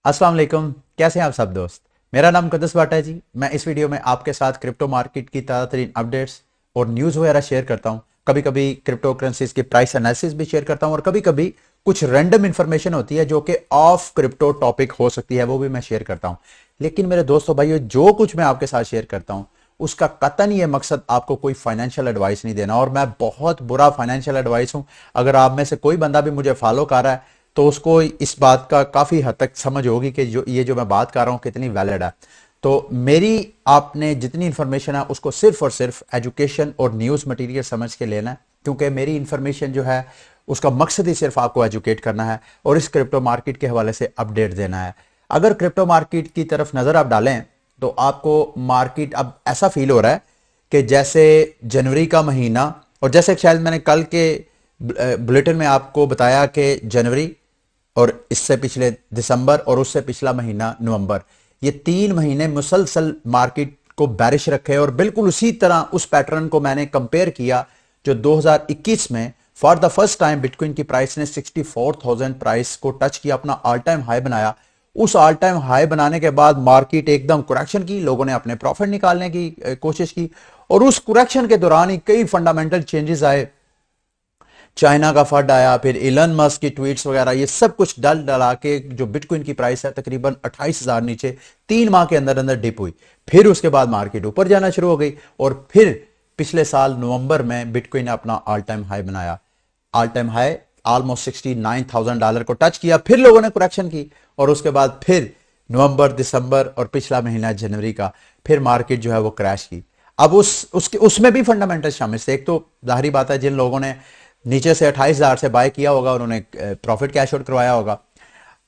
अस्सलाम वालेकुम। कैसे हैं आप सब दोस्त। मेरा नाम कदस भाट है जी। मैं इस वीडियो में आपके साथ क्रिप्टो मार्केट की ताज़ा तरीन अपडेट्स और न्यूज़ वगैरह शेयर करता हूं। कभी कभी क्रिप्टो करेंसीज की प्राइस एनालिसिस भी शेयर करता हूं और कभी कभी कुछ रैंडम इंफॉर्मेशन होती है जो कि ऑफ क्रिप्टो टॉपिक हो सकती है, वो भी मैं शेयर करता हूं। लेकिन मेरे दोस्तों भाइयों, जो कुछ मैं आपके साथ शेयर करता हूं उसका कतन ये मकसद आपको कोई फाइनेंशियल एडवाइस नहीं देना, और मैं बहुत बुरा फाइनेंशियल एडवाइस हूं। अगर आप में से कोई बंदा भी मुझे फॉलो कर रहा है तो उसको इस बात का काफी हद तक समझ होगी कि जो मैं बात कर रहा हूं कितनी वैलिड है। तो मेरी आपने जितनी इंफॉर्मेशन है उसको सिर्फ और सिर्फ एजुकेशन और न्यूज मटेरियल समझ के लेना है, क्योंकि मेरी इंफॉर्मेशन जो है उसका मकसद ही सिर्फ आपको एजुकेट करना है और इस क्रिप्टो मार्केट के हवाले से अपडेट देना है। अगर क्रिप्टो मार्केट की तरफ नजर आप डालें तो आपको मार्केट अब ऐसा फील हो रहा है कि जैसे जनवरी का महीना, और जैसे शायद मैंने कल के बुलेटिन में आपको बताया कि जनवरी और इससे पिछले दिसंबर और उससे पिछला महीना नवंबर, ये 3 महीने मुसलसल मार्केट को बैरिश रखे, और बिल्कुल उसी तरह उस पैटर्न को मैंने कंपेयर किया जो 2021 में for the first time bitcoin की प्राइस ने 64,000 प्राइस को टच किया, अपना ऑल टाइम हाई बनाया। उस ऑल टाइम हाई बनाने के बाद मार्केट एकदम करेक्शन की, लोगों ने अपने प्रॉफिट निकालने की कोशिश की, और उस करेक्शन के दौरान ही कई फंडामेंटल चेंजेस आए। चाइना का फंड आया, फिर इलन मस्क की ट्वीट्स वगैरह, ये सब कुछ डल डला के जो बिटकॉइन की प्राइस है तकरीबन 28,000 नीचे 3 माह के अंदर अंदर डिप हुई। फिर उसके बाद मार्केट ऊपर जाना शुरू हो गई, और फिर पिछले साल नवंबर में बिटकॉइन ने अपना ऑल टाइम हाई बनाया। ऑल टाइम हाई ऑलमोस्ट $69,000 को टच किया, फिर लोगों ने करेक्शन की, और उसके बाद फिर नवंबर, दिसंबर और पिछला महीना जनवरी का फिर मार्केट जो है वो क्रैश की। अब उसमें भी फंडामेंटल शामिल थे। एक तो जाहिर बात है, जिन लोगों ने नीचे से 28,000 से बाय किया होगा उन्होंने प्रॉफिट कैश आउट करवाया होगा।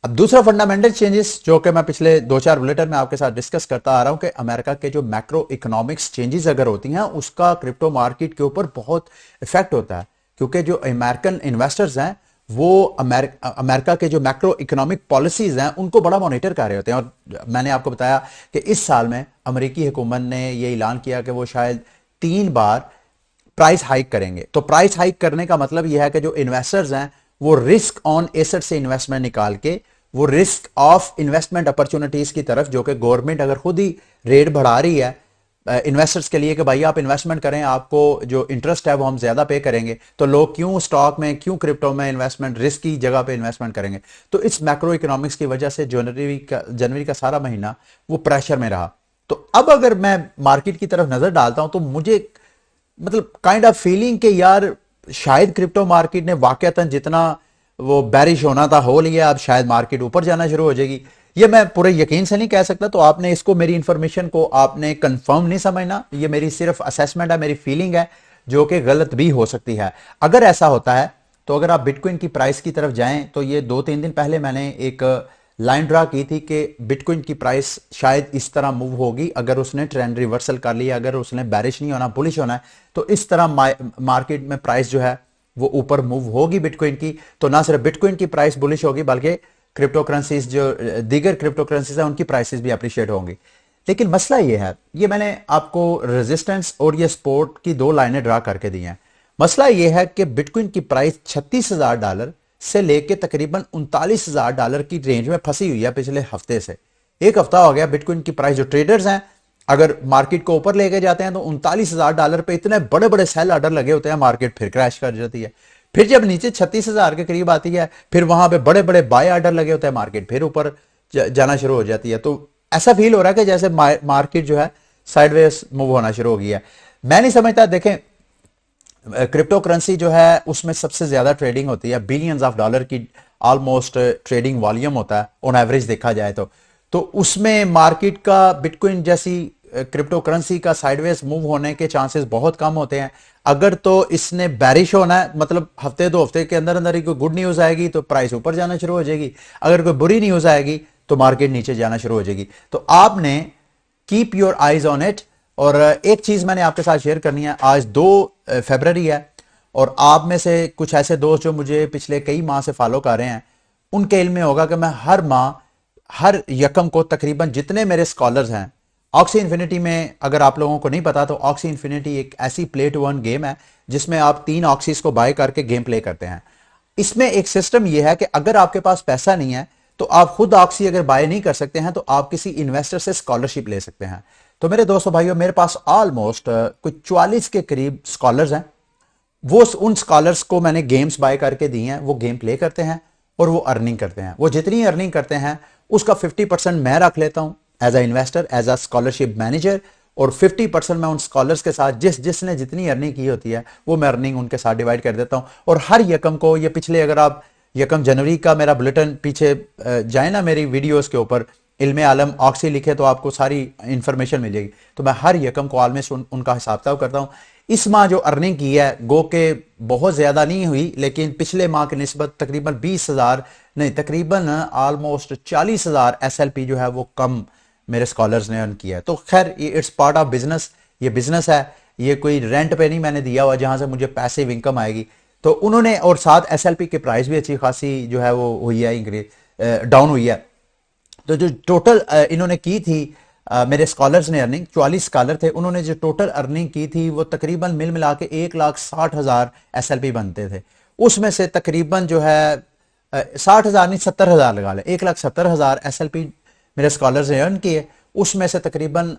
अब दूसरा फंडामेंटल चेंजेस जो कि मैं पिछले 2-4 बुलेटिन में आपके साथ डिस्कस करता आ रहा हूं कि अमेरिका के जो मैक्रो इकोनॉमिक्स चेंजेस अगर होती हैं उसका क्रिप्टो मार्केट के ऊपर बहुत इफेक्ट होता है, क्योंकि जो अमेरिकन इन्वेस्टर्स हैं वो अमेरिका के जो मैक्रो इकोनॉमिक पॉलिसीज हैं उनको बड़ा मॉनिटर कर रहे होते हैं। और मैंने आपको बताया कि इस साल में अमेरिकी हुकूमत ने ये ऐलान किया कि वो शायद 3 बार प्राइस हाइक करेंगे। तो प्राइस हाइक करने का मतलब यह है कि जो इन्वेस्टर्स हैं वो रिस्क ऑन एसेट से इन्वेस्टमेंट निकाल के वो रिस्क ऑफ इन्वेस्टमेंट अपॉर्चुनिटीज की तरफ, जो कि गवर्नमेंट अगर खुद ही रेट बढ़ा रही है इन्वेस्टर्स के लिए कि भाई आप इन्वेस्टमेंट करें, आपको जो इंटरेस्ट है वो हम ज्यादा पे करेंगे, तो लोग क्यों स्टॉक में, क्यों क्रिप्टो में इन्वेस्टमेंट, रिस्क की जगह पे इन्वेस्टमेंट करेंगे। तो इस मैक्रो इकोनॉमिक्स की वजह से जनवरी का सारा महीना वो प्रेशर में रहा। तो अब अगर मैं मार्केट की तरफ नजर डालता हूं तो मुझे मतलब काइंड ऑफ फीलिंग कि यार शायद क्रिप्टो मार्केट ने वाकयातन जितना वो बैरिश होना था हो लिया, अब शायद मार्केट ऊपर जाना शुरू हो जाएगी। ये मैं पूरे यकीन से नहीं कह सकता, तो आपने इसको, मेरी इंफॉर्मेशन को आपने कंफर्म नहीं समझना। ये मेरी सिर्फ असेसमेंट है, मेरी फीलिंग है जो कि गलत भी हो सकती है। अगर ऐसा होता है तो अगर आप बिटकॉइन की प्राइस की तरफ जाएं तो ये 2-3 दिन पहले मैंने एक लाइन ड्रा की थी कि बिटकॉइन की प्राइस शायद इस तरह मूव होगी अगर उसने ट्रेंड रिवर्सल कर लिया, अगर उसने बैरिश नहीं होना, बुलिश होना है, तो इस तरह मार्केट में प्राइस जो है वो ऊपर मूव होगी बिटकॉइन की। तो ना सिर्फ बिटकॉइन की प्राइस बुलिश होगी बल्कि क्रिप्टो करेंसीज, जो दीगर क्रिप्टो करेंसीज है उनकी प्राइसेस भी अप्रिशिएट होंगी। लेकिन मसला ये है, ये मैंने आपको रेजिस्टेंस और ये सपोर्ट की 2 लाइनें ड्रा करके दी हैं। मसला ये है कि बिटकॉइन की प्राइस $36,000 से लेके तकरीबन $39,000 की रेंज में फंसी हुई है पिछले हफ्ते से। एक हफ्ता हो गया बिटकॉइन की प्राइस, जो ट्रेडर्स हैं अगर मार्केट को ऊपर लेके जाते हैं तो $39,000 पे इतने बड़े बड़े सेल ऑर्डर लगे होते हैं, मार्केट फिर क्रैश कर जाती है। फिर जब नीचे 36,000 के करीब आती है फिर वहां पे बड़े बड़े बाय ऑर्डर लगे होते हैं, मार्केट फिर ऊपर जाना शुरू हो जाती है। तो ऐसा फील हो रहा है कि जैसे मार्केट जो है साइडवेज मूव होना शुरू हो गई है। मैं नहीं समझता, देखें क्रिप्टो करेंसी जो है उसमें सबसे ज्यादा ट्रेडिंग होती है, बिलियंस ऑफ डॉलर की ऑलमोस्ट ट्रेडिंग वॉल्यूम होता है ऑन एवरेज देखा जाए तो उसमें मार्केट का बिटकॉइन जैसी क्रिप्टो करेंसी का साइडवेज मूव होने के चांसेस बहुत कम होते हैं। अगर तो इसने बैरिश होना है, मतलब हफ्ते 2 हफ्ते के अंदर अंदर ही कोई गुड न्यूज आएगी तो प्राइस ऊपर जाना शुरू हो जाएगी, अगर कोई बुरी न्यूज आएगी तो मार्केट नीचे जाना शुरू हो जाएगी। तो आपने keep your eyes on it. और एक चीज मैंने आपके साथ शेयर करनी है, आज 2 फरवरी है, और आप में से कुछ ऐसे दोस्त जो मुझे पिछले कई माह से फॉलो कर रहे हैं उनके इल्म में होगा कि मैं हर माह, हर यकम को तकरीबन जितने मेरे स्कॉलर्स हैं, ऑक्सी इन्फिनिटी में, अगर आप लोगों को नहीं पता तो ऑक्सी इन्फिनिटी एक ऐसी प्ले टू अर्न गेम है जिसमें आप 3 ऑक्सीज को बाय करके गेम प्ले करते हैं। इसमें एक सिस्टम यह है कि अगर आपके पास पैसा नहीं है तो आप खुद ऑक्सी अगर बाय नहीं कर सकते हैं तो आप किसी इन्वेस्टर से स्कॉलरशिप ले सकते हैं। तो मेरे दोस्तों भाइयों, मेरे पास ऑलमोस्ट कुछ 44 के करीब स्कॉलर्स हैं। वो उन स्कॉलर्स को मैंने गेम्स बाय करके दी हैं, वो गेम प्ले करते हैं और वो अर्निंग करते हैं। वो जितनी अर्निंग करते हैं उसका 50% मैं रख लेता हूं as a investor, as a scholarship manager, और 50% मैं उन स्कॉलर्स के साथ जिसने जितनी अर्निंग की होती है वो मैं अर्निंग उनके साथ डिवाइड कर देता हूं। और हर यकम को, ये पिछले, अगर आप यकम जनवरी का मेरा बुलेटिन पीछे जाए ना मेरी वीडियोस के ऊपर, इल्मे आलम ऑक्सी लिखे तो आपको सारी इंफॉर्मेशन मिल जाएगी। तो मैं हर यकम को ऑलमोस्ट उनका हिसाब किताब करता हूं। इस माह जो अर्निंग की है गो के बहुत ज्यादा नहीं हुई, लेकिन पिछले माह की निस्बत तकरीबन 20,000 नहीं, तकरीबन ऑलमोस्ट 40,000 SLP जो है वो कम मेरे स्कॉलर्स ने अर्न किया है। तो खैर ये इट्स पार्ट ऑफ बिजनेस, ये बिजनेस है, ये कोई रेंट पे नहीं मैंने दिया हुआ जहां से मुझे पैसिव इनकम आएगी। तो उन्होंने, और साथ SLP के प्राइस भी अच्छी खासी जो है वो हुई है, इंक्रीज डाउन हुई है। तो जो टोटल इन्होंने की थी मेरे स्कॉलर्स ने अर्निंग, 44 स्कॉलर थे, उन्होंने जो टोटल अर्निंग की थी वो तकरीबन मिल मिला के 1,60,000 SLP बनते थे। उसमें से तकरीबन जो है 60,000 नहीं 70,000 लगा ले, 1,70,000 SLP मेरे स्कॉलर्स ने अर्न किए। उसमें से तकरीबन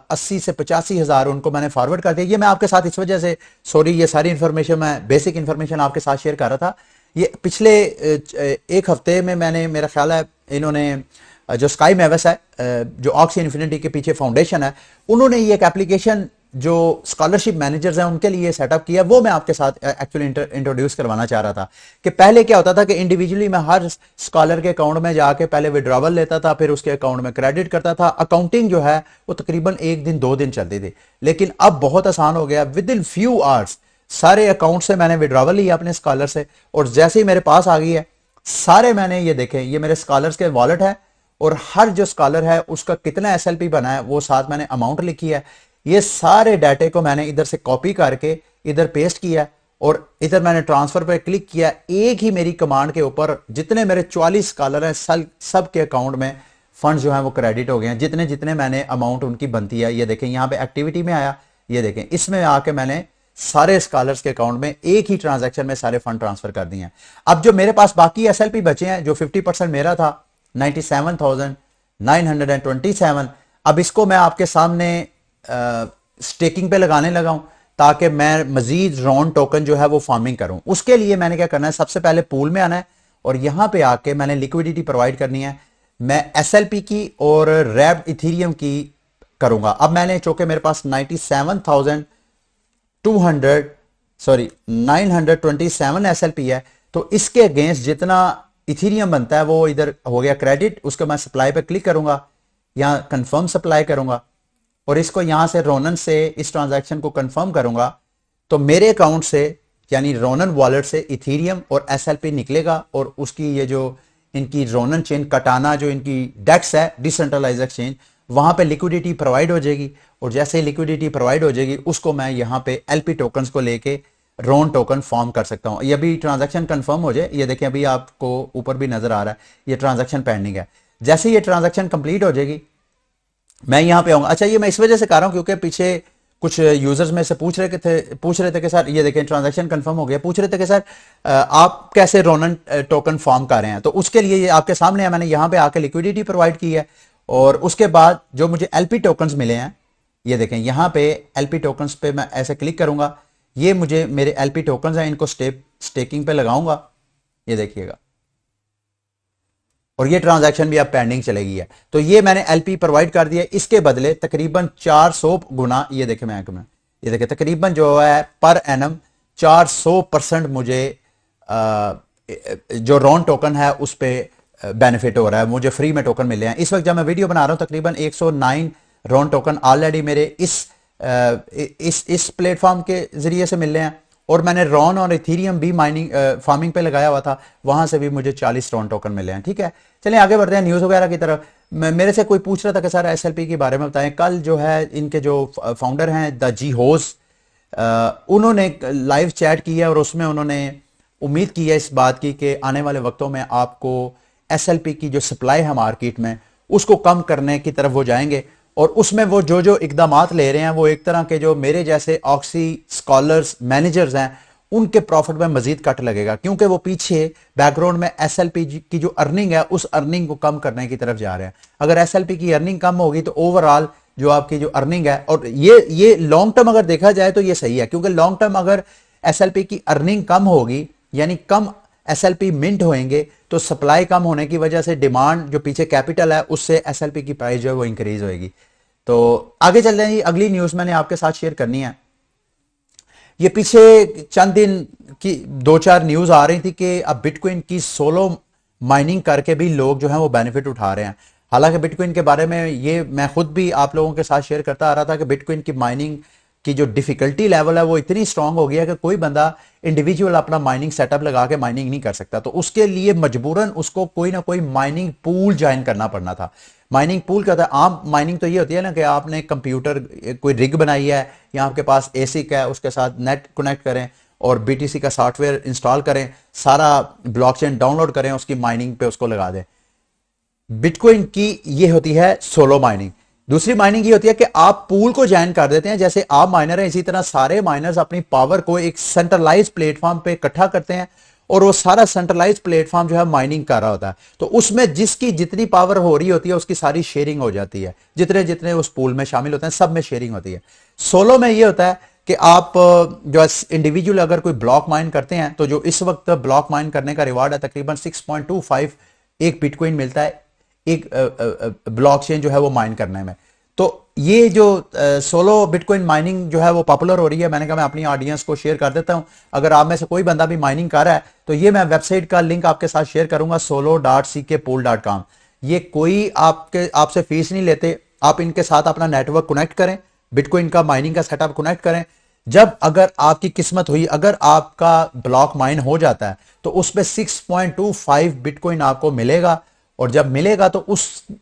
80 से 85,000 उनको मैंने फॉरवर्ड कर दिया। ये मैं आपके साथ इस वजह से, सॉरी, ये सारी इन्फॉर्मेशन, मैं बेसिक इन्फॉर्मेशन आपके साथ शेयर कर रहा था। ये पिछले एक हफ्ते में मैंने, मेरा ख्याल है इन्होंने जो स्काई मैवस है, जो ऑक्सी इन्फिनिटी के पीछे फाउंडेशन है, उन्होंने ये एक एप्लीकेशन जो स्कॉलरशिप मैनेजर्स हैं उनके लिए सेटअप किया, वो मैं आपके साथ एक्चुअली इंट्रोड्यूस करवाना चाह रहा था। कि पहले क्या होता था कि इंडिविजुअली मैं हर स्कॉलर के अकाउंट में जाके पहले विड्रॉवल लेता था, फिर उसके अकाउंट में क्रेडिट करता था। अकाउंटिंग जो है वो तकरीबन 1 दिन 2 दिन चलती थी, लेकिन अब बहुत आसान हो गया। विद इन फ्यू आवर्स सारे अकाउंट से मैंने विड्रॉवल लिया अपने स्कॉलर से, और जैसे ही मेरे पास आ गई है सारे, मैंने ये देखें, ये मेरे स्कॉलर्स के वॉलेट है, और हर जो स्कॉलर है उसका कितना SLP बना है वो साथ मैंने अमाउंट लिखी है। ये सारे डाटे को मैंने इधर से कॉपी करके इधर पेस्ट किया, और इधर मैंने ट्रांसफर पे क्लिक किया। एक ही मेरी कमांड के ऊपर जितने मेरे 44 स्कॉलर हैं सब के अकाउंट में फंड जो है वो क्रेडिट हो गए हैं, जितने जितने मैंने अमाउंट उनकी बनती है। ये देखें यहाँ पे एक्टिविटी में आया, ये देखें इसमें आके मैंने सारे स्कॉलर्स के अकाउंट में एक ही ट्रांजैक्शन में सारे फंड ट्रांसफर कर दिए हैं। अब जो मेरे पास बाकी SLP बचे हैं, जो 50% मेरा था 97,927, अब इसको मैं आपके सामने स्टेकिंग पे लगाने लगा हूं ताकि मैं मजीद रॉन टोकन जो है वो फार्मिंग करूं। उसके लिए मैंने क्या करना है, सबसे पहले पूल में आना है और यहां पे आके मैंने लिक्विडिटी प्रोवाइड करनी है। मैं SLP की और रैप्ड इथेरियम की करूंगा। अब मैंने, चूंकि मेरे पास 927 SLP है, तो इसके अगेंस्ट जितना इथेरियम बनता है वो इधर हो गया क्रेडिट। उसको मैं सप्लाई पे क्लिक करूंगा, यहां कंफर्म सप्लाई करूंगा, और इसको यहां से रोनन से इस ट्रांजैक्शन को कंफर्म करूंगा, तो मेरे अकाउंट से यानी रोनन वॉलेट से इथेरियम और SLP निकलेगा, और उसकी ये जो इनकी रोनन चेन कटाना जो इनकी डेक्स है, डिसेंट्रलाइज एक्सचेंज, वहां पे लिक्विडिटी प्रोवाइड हो जाएगी। और जैसे ही लिक्विडिटी प्रोवाइड हो जाएगी उसको मैं यहां पे LP टोकन्स को लेके रोन टोकन फॉर्म कर सकता हूं। ये भी ट्रांजैक्शन कंफर्म हो जाए, ये देखें अभी आपको ऊपर भी नजर आ रहा है ये ट्रांजैक्शन पेंडिंग है। जैसे ये ट्रांजैक्शन कंप्लीट हो जाएगी मैं यहां पे आऊंगा। अच्छा, ये मैं इस वजह से कर रहा हूं क्योंकि पीछे कुछ यूजर्स में से पूछ रहे थे कि सर, ये देखें ट्रांजैक्शन कंफर्म हो गया, पूछ रहे थे कि सर आप कैसे रोनन टोकन फॉर्म कर रहे हैं। तो उसके लिए ये आपके सामने है, मैंने यहां पे आके लिक्विडिटी प्रोवाइड की है, और उसके बाद जो मुझे LP टोकन्स मिले हैं, ये देखें यहां पे LP टोकन्स पे मैं ऐसे क्लिक करूंगा, ये मुझे मेरे LP टोकन्स हैं, इनको स्टेकिंग पे लगाऊंगा, ये देखिएगा, और ये ट्रांजैक्शन भी अब पेंडिंग चलेगी है। तो ये मैंने LP प्रोवाइड कर दिया, इसके बदले तकरीबन 400 गुना, ये देखें मैं ये देखें तकरीबन जो है पर एनम 400% मुझे जो रॉन टोकन है उस पर बेनिफिट हो रहा है, मुझे फ्री में टोकन मिले हैं। इस वक्त जब मैं वीडियो बना रहा हूं तकरीबन 109 रॉन टोकन ऑलरेडी मेरे इस प्लेटफॉर्म के जरिए से मिल रहे हैं, और मैंने रॉन और इथेरियम भी माइनिंग फार्मिंग पे लगाया हुआ था, वहां से भी मुझे 40 रॉन टोकन मिले हैं। ठीक है, चलिए आगे बढ़ते हैं न्यूज वगैरह की तरफ। मेरे से कोई पूछ रहा था कि सर SLP के बारे में बताएं। कल जो है इनके जो फाउंडर हैं द जी होस, उन्होंने लाइव चैट की है, और उसमें उन्होंने उम्मीद की है इस बात की कि आने वाले वक्तों में आपको SLP की जो सप्लाई है मार्केट में उसको कम करने की तरफ वो जाएंगे, और उसमें वो जो इकदामात ले रहे हैं वो एक तरह के जो मेरे जैसे ऑक्सी स्कॉलर्स मैनेजर्स हैं उनके प्रॉफिट में मजीद कट लगेगा, क्योंकि वो पीछे बैकग्राउंड में एसएलपी की जो अर्निंग है उस अर्निंग को कम करने की तरफ जा रहे हैं। अगर एसएलपी की अर्निंग कम होगी तो ओवरऑल जो आपकी जो अर्निंग है, और ये लॉन्ग टर्म अगर देखा जाए तो ये सही है, क्योंकि लॉन्ग टर्म अगर एसएलपी की अर्निंग कम होगी यानी कम एसएलपी मिंट होंगे तो सप्लाई कम होने की वजह से डिमांड जो पीछे कैपिटल है उससे एसएलपी की प्राइस जो है वो इंक्रीज होगी। तो आगे चल रहे हैं, अगली न्यूज मैंने आपके साथ शेयर करनी है। ये पीछे चंद दिन की 2-4 न्यूज आ रही थी कि अब बिटकॉइन की सोलो माइनिंग करके भी लोग जो है वो बेनिफिट उठा रहे हैं। हालांकि बिटकॉइन के बारे में ये मैं खुद भी आप लोगों के साथ शेयर करता आ रहा था कि बिटकॉइन की माइनिंग की जो डिफिकल्टी लेवल है वो इतनी स्ट्रांग हो गया कि कोई बंदा इंडिविजुअल अपना माइनिंग सेटअप लगा के माइनिंग नहीं कर सकता, तो उसके लिए मजबूरन उसको कोई ना कोई माइनिंग पूल ज्वाइन करना पड़ना था। माइनिंग पूल क्या था? आम माइनिंग तो ये होती है ना कि आपने कंप्यूटर कोई रिग बनाई है या आपके पास एसिक है, उसके साथ नेट कनेक्ट करें और बीटीसी का सॉफ्टवेयर इंस्टॉल करें, सारा ब्लॉकचेन डाउनलोड करें, उसकी माइनिंग पे उसको लगा दें। बिटकॉइन की ये होती है सोलो माइनिंग। दूसरी माइनिंग ये होती है कि आप पूल को ज्वाइन कर देते हैं, जैसे आप माइनर हैं इसी तरह सारे माइनर्स अपनी पावर को एक सेंट्रलाइज प्लेटफॉर्म पे इकट्ठा करते हैं और वो सारा सेंट्रलाइज प्लेटफॉर्म जो है माइनिंग कर रहा होता है, तो उसमें जिसकी जितनी पावर हो रही होती है उसकी सारी शेयरिंग हो जाती है, जितने जितने उस पूल में शामिल होते हैं सब में शेयरिंग होती है। सोलो में ये होता है कि आप जो इंडिविजुअल अगर कोई ब्लॉक माइन करते हैं तो जो इस वक्त ब्लॉक माइन करने का रिवार्ड है तकरीबन 6.25 एक बिटकॉइन मिलता है एक ब्लॉकचेन जो है वो माइन करने में। तो ये जो सोलो बिटकॉइन माइनिंग जो है वो पॉपुलर हो रही है, मैंने कहा मैं अपनी ऑडियंस को शेयर कर देता हूं। अगर आप में से कोई बंदा भी माइनिंग कर रहा है तो ये मैं वेबसाइट का लिंक आपके साथ शेयर करूंगा, solo.ckpool.com। ये कोई आपसे फीस नहीं लेते, आप इनके साथ अपना नेटवर्क कनेक्ट करें, बिटकॉइन का माइनिंग का सेटअप कनेक्ट करें। जब अगर आपकी किस्मत हुई, अगर आपका ब्लॉक माइन हो जाता है तो उस पर 6.25 बिटकॉइन आपको मिलेगा, और जब मिलेगा तो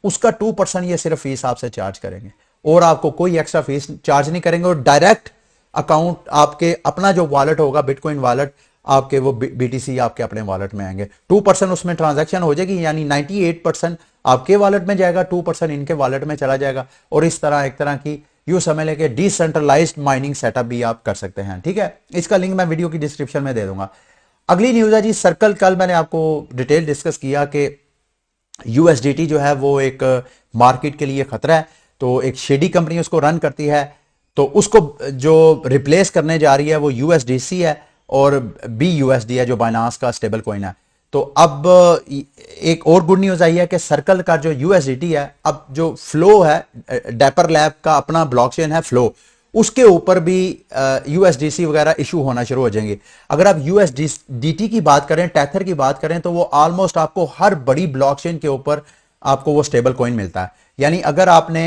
उसका 2% ये सिर्फ फीस आपसे चार्ज करेंगे और आपको कोई एक्स्ट्रा फीस चार्ज नहीं करेंगे, और डायरेक्ट अकाउंट आपके अपना जो वॉलेट होगा बिटकॉइन वॉलेट आपके वो बीटीसी आपके अपने वॉलेट में आएंगे। 2% उसमें ट्रांजैक्शन हो जाएगी, यानी 98% आपके वॉलेट में जाएगा, 2% इनके वॉलेट में चला जाएगा, और इस तरह एक तरह की यूं समझ लें कि डिसेंट्रलाइज्ड माइनिंग सेटअप भी आप कर सकते हैं। ठीक है, इसका लिंक मैं वीडियो की डिस्क्रिप्शन में दे दूंगा। अगली न्यूज है जी सर्कल। कल मैंने आपको डिटेल डिस्कस किया कि यूएसडीटी जो है वो एक मार्केट के लिए खतरा है, तो एक शेडी कंपनी उसको रन करती है, तो उसको जो रिप्लेस करने जा रही है वो यूएसडीसी है और बीयूएसडी है जो बाइनांस का स्टेबल कॉइन है। तो अब एक और गुड न्यूज आई है कि सर्कल का जो यूएसडीटी है, अब जो फ्लो है डेपर लैब का अपना ब्लॉकचेन है फ्लो, उसके ऊपर भी यूएसडीसी वगैरह इशू होना शुरू हो जाएंगे। अगर आप यूएसडीटी की बात करें, टेथर की बात करें, तो वो ऑलमोस्ट आपको हर बड़ी ब्लॉकचेन के ऊपर आपको वो स्टेबल कॉइन मिलता है। यानी अगर आपने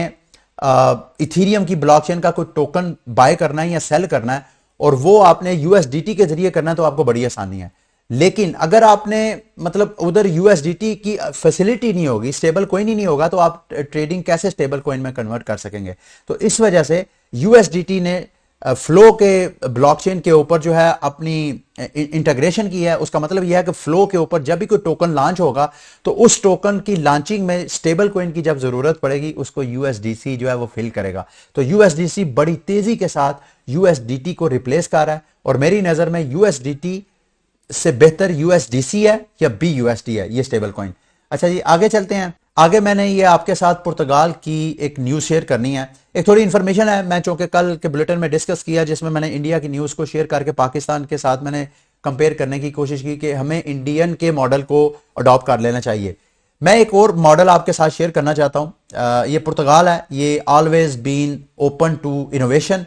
इथीरियम की ब्लॉकचेन का कोई टोकन बाय करना है या सेल करना है और वो आपने यूएसडीटी के जरिए करना है तो आपको बड़ी आसानी है। लेकिन अगर आपने मतलब उधर यूएसडीटी की फैसिलिटी नहीं होगी, स्टेबल कॉइन ही नहीं होगा, तो आप ट्रेडिंग कैसे स्टेबल कॉइन में कन्वर्ट कर सकेंगे? तो इस वजह से यूएसडीटी ने फ्लो के ब्लॉकचेन के ऊपर जो है अपनी इंटीग्रेशन की है। उसका मतलब यह है कि फ्लो के ऊपर जब भी कोई टोकन लॉन्च होगा तो उस टोकन की लॉन्चिंग में स्टेबल कॉइन की जब जरूरत पड़ेगी उसको यूएसडीसी जो है वो फिल करेगा। तो यूएसडीसी बड़ी तेजी के साथ यूएसडीटी को रिप्लेस कर रहा है, और मेरी नजर में यूएसडीटी से बेहतर यूएसडीसी है या बीयूएसडी है ये स्टेबल कॉइन। अच्छा जी, आगे चलते हैं। आगे मैंने ये आपके साथ पुर्तगाल की एक न्यूज शेयर करनी है। एक थोड़ी इन्फॉर्मेशन है, मैं चूंकि कल के बुलेटिन में डिस्कस किया जिसमें मैंने इंडिया की न्यूज को शेयर करके पाकिस्तान के साथ मैंने कंपेयर करने की कोशिश की कि हमें इंडियन के मॉडल को अडॉप्ट कर लेना चाहिए। मैं एक और मॉडल आपके साथ शेयर करना चाहता हूं। ये पुर्तगाल है, ये always been open to innovation,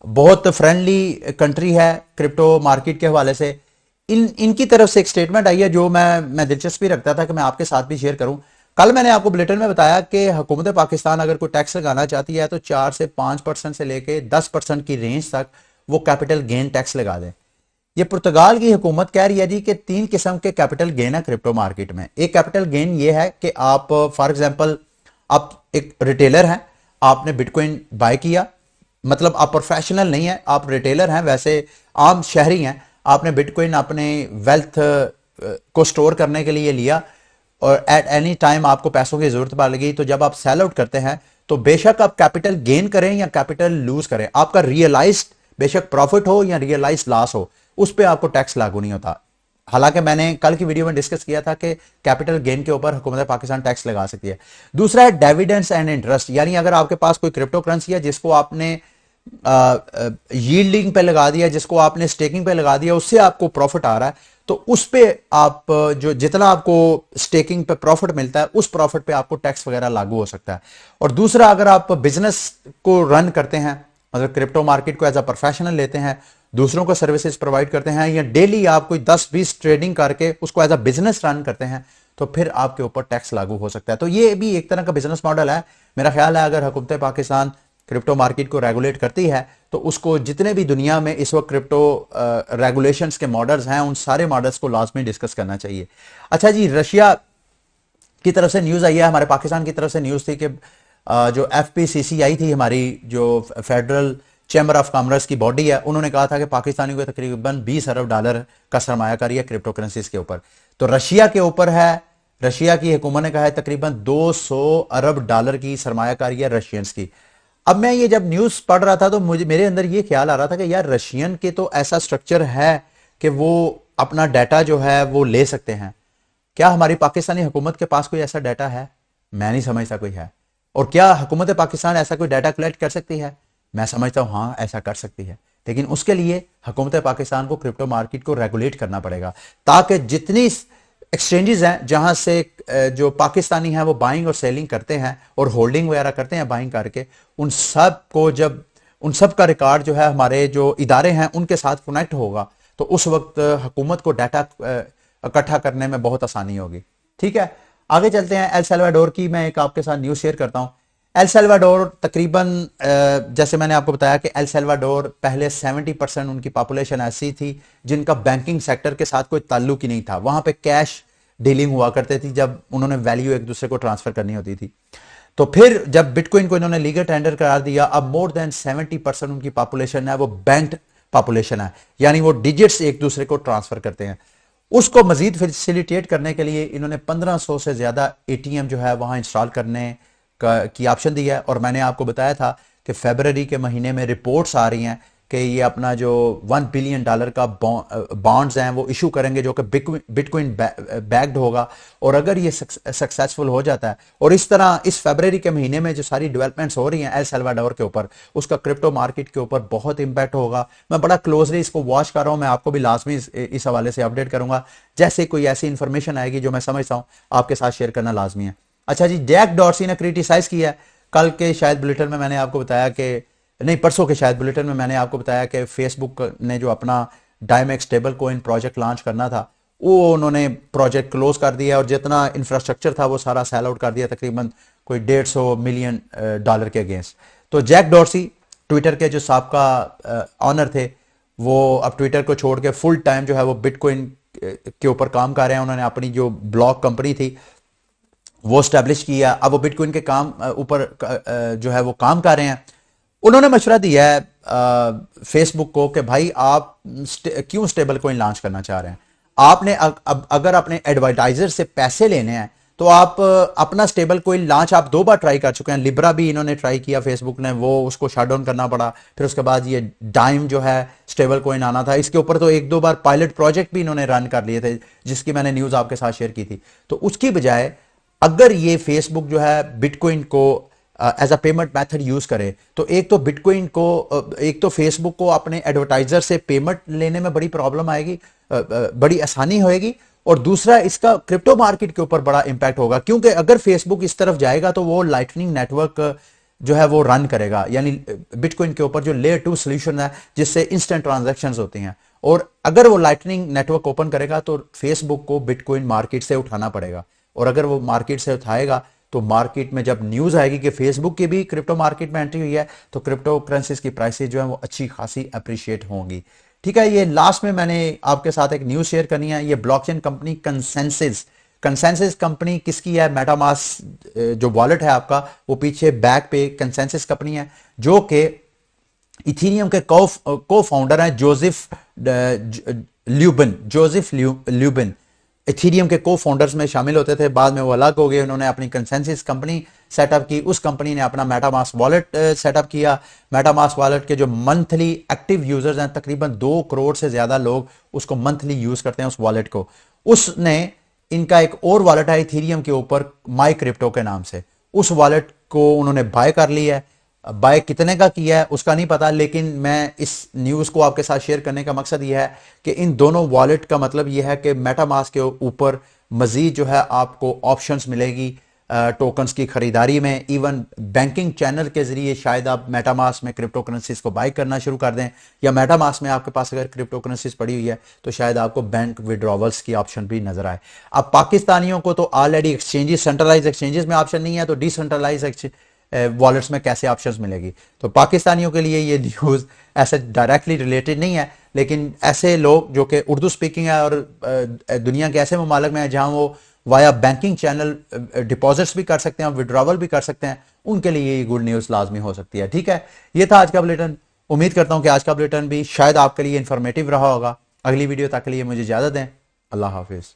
बहुत फ्रेंडली कंट्री है क्रिप्टो मार्केट के हवाले से। इनकी तरफ से एक स्टेटमेंट आई है जो मैं दिलचस्पी रखता था कि मैं आपके साथ भी शेयर करूं। कल मैंने आपको बुलेटिन में बताया कि हुकूमत पाकिस्तान अगर कोई टैक्स लगाना चाहती है तो 4 से 5% से लेके 10% की रेंज तक वो कैपिटल गेन टैक्स लगा दे। ये पुर्तगाल की हुकूमत कह रही है जी कि 3 किस्म के कैपिटल गेन है क्रिप्टो मार्केट में। एक कैपिटल गेन ये है कि आप फॉर एग्जांपल आप एक रिटेलर हैं, आपने बिटकॉइन बाय किया, मतलब आप प्रोफेशनल नहीं है, आप रिटेलर हैं, वैसे आम शहरी हैं, आपने बिटकॉइन अपने वेल्थ को स्टोर करने के लिए लिया और एट एनी टाइम आपको पैसों की जरूरत पड़ गई, तो जब आप सेल आउट करते हैं तो बेशक आप कैपिटल गेन करें या कैपिटल लूज करें, आपका रियलाइज्ड बेशक प्रॉफिट हो या रियलाइज लॉस हो, उस पर आपको टैक्स लागू नहीं होता। हालांकि मैंने कल की वीडियो में डिस्कस किया था कि कैपिटल गेन के ऊपर हुकूमत पाकिस्तान टैक्स लगा सकती है। दूसरा है डिविडेंड्स एंड इंटरेस्ट, यानी अगर आपके पास कोई क्रिप्टो करेंसी है जिसको आपने यील्डिंग पे लगा दिया, जिसको आपने स्टेकिंग पे लगा दिया, उससे आपको प्रॉफिट आ रहा है, तो उस पे आप जो जितना आपको स्टेकिंग पे प्रॉफिट मिलता है उस प्रॉफिट पे आपको टैक्स वगैरह लागू हो सकता है। और दूसरा, अगर आप बिजनेस को रन करते हैं, मतलब क्रिप्टो मार्केट को एज अ प्रोफेशनल लेते हैं, दूसरों को सर्विसेज प्रोवाइड करते हैं, या डेली आप कोई 10-20 ट्रेडिंग करके उसको एज अ बिजनेस रन करते हैं, तो फिर आपके ऊपर टैक्स लागू हो सकता है। तो ये भी एक तरह का बिजनेस मॉडल है। मेरा ख्याल है अगर हुकूमत पाकिस्तान क्रिप्टो मार्केट को रेगुलेट करती है तो उसको जितने भी दुनिया में इस वक्त क्रिप्टो रेगुलेशंस के मॉडल्स हैं उन सारे मॉडल्स को लाजमी डिस्कस करना चाहिए। अच्छा जी, रशिया की तरफ से न्यूज़ आई है, हमारे पाकिस्तान की तरफ से न्यूज़ थी कि जो एफपीसीसी आई थी, हमारी जो फेडरल चैम्बर ऑफ कॉमर्स की बॉडी है, उन्होंने कहा था कि पाकिस्तानियों को तकरीबन 20 अरब डॉलर का सरमायाकारी है क्रिप्टो करेंसीज के ऊपर। तो रशिया के ऊपर है, रशिया की हुकूमत ने कहा है तकरीबन 200 अरब डॉलर की सरमायाकारी है रशियंस की। अब मैं ये जब न्यूज़ पढ़ रहा था तो मुझे मेरे अंदर ये ख्याल आ रहा था कि यार रशियन के तो ऐसा स्ट्रक्चर है कि वो अपना डाटा जो है वो ले सकते हैं। क्या हमारी पाकिस्तानी हुकूमत के पास कोई ऐसा डाटा है? मैं नहीं समझता कोई है। और क्या हुकूमत पाकिस्तान ऐसा कोई डाटा कलेक्ट कर सकती है? मैं समझता हूं हाँ, ऐसा कर सकती है। लेकिन उसके लिए हुकूमत पाकिस्तान को क्रिप्टो मार्केट को रेगुलेट करना पड़ेगा, ताकि जितनी एक्सचेंजेस हैं जहां से जो पाकिस्तानी हैं वो बाइंग और सेलिंग करते हैं और होल्डिंग वगैरह करते हैं बाइंग करके, उन सब को जब उन सब का रिकॉर्ड जो है हमारे जो इदारे हैं उनके साथ कनेक्ट होगा, तो उस वक्त हुकूमत को डाटा इकट्ठा करने में बहुत आसानी होगी। ठीक है, आगे चलते हैं। एल सल्वाडोर की मैं एक आपके साथ न्यूज़ शेयर करता हूं। एल सल्वाडोर तकरीबन जैसे मैंने आपको बताया कि एल सल्वाडोर पहले 70% उनकी पॉपुलेशन ऐसी थी जिनका बैंकिंग सेक्टर के साथ कोई ताल्लुक ही नहीं था। वहां पे कैश डीलिंग हुआ करते थी जब उन्होंने वैल्यू एक दूसरे को ट्रांसफर करनी होती थी। तो फिर जब बिटकॉइन को इन्होंने लीगल टेंडर करार दिया, अब मोर देन 70% उनकी पॉपुलेशन है वो बैंक्ड पॉपुलेशन है, यानी वो डिजिट्स एक दूसरे को ट्रांसफर करते हैं। उसको मजीद फैसिलिटेट करने के लिए इन्होंने 1500 से ज्यादा एटीएम जो है वहां इंस्टॉल करने की ऑप्शन दिया है। और मैंने आपको बताया था कि फरवरी के महीने में रिपोर्ट्स आ रही हैं कि ये अपना जो $1 बिलियन का बॉन्ड्स हैं वो इशू करेंगे जो कि बिटकॉइन बैक्ड होगा। और अगर ये सक्सेसफुल हो जाता है और इस तरह इस फरवरी के महीने में जो सारी डेवलपमेंट्स हो रही हैं एल सल्वाडोर के ऊपर, उसका क्रिप्टो मार्केट के ऊपर बहुत इंपैक्ट होगा। मैं बड़ा क्लोजली इसको वॉच कर रहा हूं, मैं आपको भी लाजमी इस हवाले से अपडेट करूंगा। जैसे कोई ऐसी इंफॉर्मेशन आएगी जो मैं समझता हूं आपके साथ शेयर करना लाजमी है। अच्छा जी, जैक डॉर्सी ने क्रिटिसाइज किया है, कल के शायद बुलेटिन में मैंने आपको बताया कि नहीं, परसों के शायद बुलेटिन में मैंने आपको बताया कि फेसबुक ने जो अपना डायमेक्स स्टेबल कोइन प्रोजेक्ट लॉन्च करना था वो उन्होंने प्रोजेक्ट क्लोज कर दिया और जितना इंफ्रास्ट्रक्चर था वो सारा सेल आउट कर दिया, तकरीबन कोई $150 मिलियन के अगेंस्ट। तो जैक डॉर्सी ट्विटर के जो साबका ऑनर थे वो अब ट्विटर को छोड़ के फुल टाइम जो है वो बिटकॉइन के ऊपर काम कर रहे हैं। उन्होंने अपनी जो ब्लॉक कंपनी थी वो स्टैब्लिश किया, अब वो बिटकॉइन के काम ऊपर जो है वो काम कर रहे हैं। उन्होंने मशवरा दिया है फेसबुक को कि भाई आप क्यों स्टेबल कोइन लॉन्च करना चाह रहे हैं? आपने अगर अपने एडवर्टाइजर से पैसे लेने हैं तो आप अपना स्टेबल कोइन लॉन्च आप 2 बार ट्राई कर चुके हैं। लिब्रा भी इन्होंने ट्राई किया फेसबुक ने, वो उसको शट डाउन करना पड़ा। फिर उसके बाद ये डाइम जो है स्टेबल कोइन आना था, इसके ऊपर तो 1-2 बार पायलट प्रोजेक्ट भी इन्होंने रन कर लिए थे जिसकी मैंने न्यूज आपके साथ शेयर की थी। तो उसकी बजाय अगर ये फेसबुक जो है बिटकॉइन को as a payment method use करे तो एक तो बिटकॉइन को एक तो फेसबुक को अपने एडवर्टाइजर से पेमेंट लेने में बड़ी प्रॉब्लम आएगी, बड़ी आसानी होएगी। और दूसरा, इसका क्रिप्टो मार्केट के ऊपर बड़ा इंपैक्ट होगा, क्योंकि अगर फेसबुक इस तरफ जाएगा तो वो लाइटनिंग नेटवर्क जो है वो रन करेगा, यानी बिटकॉइन के ऊपर जो लेयर 2 सोल्यूशन है जिससे इंस्टेंट ट्रांजैक्शंस होती हैं। और अगर वो लाइटनिंग नेटवर्क ओपन करेगा तो फेसबुक को बिटकॉइन मार्केट से उठाना पड़ेगा। और अगर वो मार्केट से उठाएगा तो मार्केट में जब न्यूज आएगी कि फेसबुक की भी क्रिप्टो मार्केट में एंट्री हुई है तो क्रिप्टो करेंसीज की प्राइसेस जो है वो अच्छी खासी अप्रिशिएट होंगी। ठीक है, ये लास्ट में मैंने आपके साथ एक न्यूज शेयर करनी है। ये ब्लॉकचेन कंपनी कंसेंसस कंपनी किसकी है? मेटामास्क जो वॉलेट है आपका, वो पीछे बैक पे कंसेंसस कंपनी है जो कि इथेरियम के को फाउंडर हैं जोसेफ ल्यूबिन। इथेरियम के को फाउंडर्स में शामिल होते थे, बाद में वो अलग हो गए, उन्होंने अपनी कंसेंसस कंपनी सेटअप की, उस कंपनी ने अपना मेटामास्क वॉलेट सेटअप किया। मेटामास्क वॉलेट के जो मंथली एक्टिव यूजर्स हैं, तकरीबन 2 करोड़ से ज्यादा लोग उसको मंथली यूज करते हैं उस वॉलेट को। उसने इनका एक और वॉलेट है इथीरियम के ऊपर माई क्रिप्टो के नाम से, उस वॉलेट को उन्होंने बाय कर लिया है। बाय कितने का किया है उसका नहीं पता, लेकिन मैं इस न्यूज को आपके साथ शेयर करने का मकसद यह है कि इन दोनों वॉलेट का मतलब यह है कि मेटामास्क के ऊपर मजीद जो है आपको ऑप्शंस मिलेगी टोकन्स की खरीदारी में। इवन बैंकिंग चैनल के जरिए शायद आप मेटामास्क में क्रिप्टो करेंसीज को बाय करना शुरू कर दें, या मेटामास्क में आपके पास अगर क्रिप्टो करेंसीज पड़ी हुई है तो शायद आपको बैंक विड्रॉवल्स की ऑप्शन भी नजर आए। अब पाकिस्तानियों को तो ऑलरेडी एक्सचेंजेस, सेंट्रलाइज एक्सचेंजेस में ऑप्शन नहीं है, तो डिसेंट्रलाइज वॉलेट्स में कैसे ऑप्शंस मिलेगी। तो पाकिस्तानियों के लिए ये न्यूज़ ऐसे डायरेक्टली रिलेटेड नहीं है, लेकिन ऐसे लोग जो कि उर्दू स्पीकिंग है और दुनिया के ऐसे ममालिक में है जहां वो वाया बैंकिंग चैनल डिपॉजिट्स भी कर सकते हैं और विड्रॉवल भी कर सकते हैं, उनके लिए ये गुड न्यूज़ लाजमी हो सकती है। ठीक है, ये था आज का बुलेटिन। उम्मीद करता हूं कि आज का बुलेटिन भी शायद आपके लिए इंफॉर्मेटिव रहा होगा। अगली वीडियो तक के लिए मुझे इजाजत दें। अल्लाह हाफिज।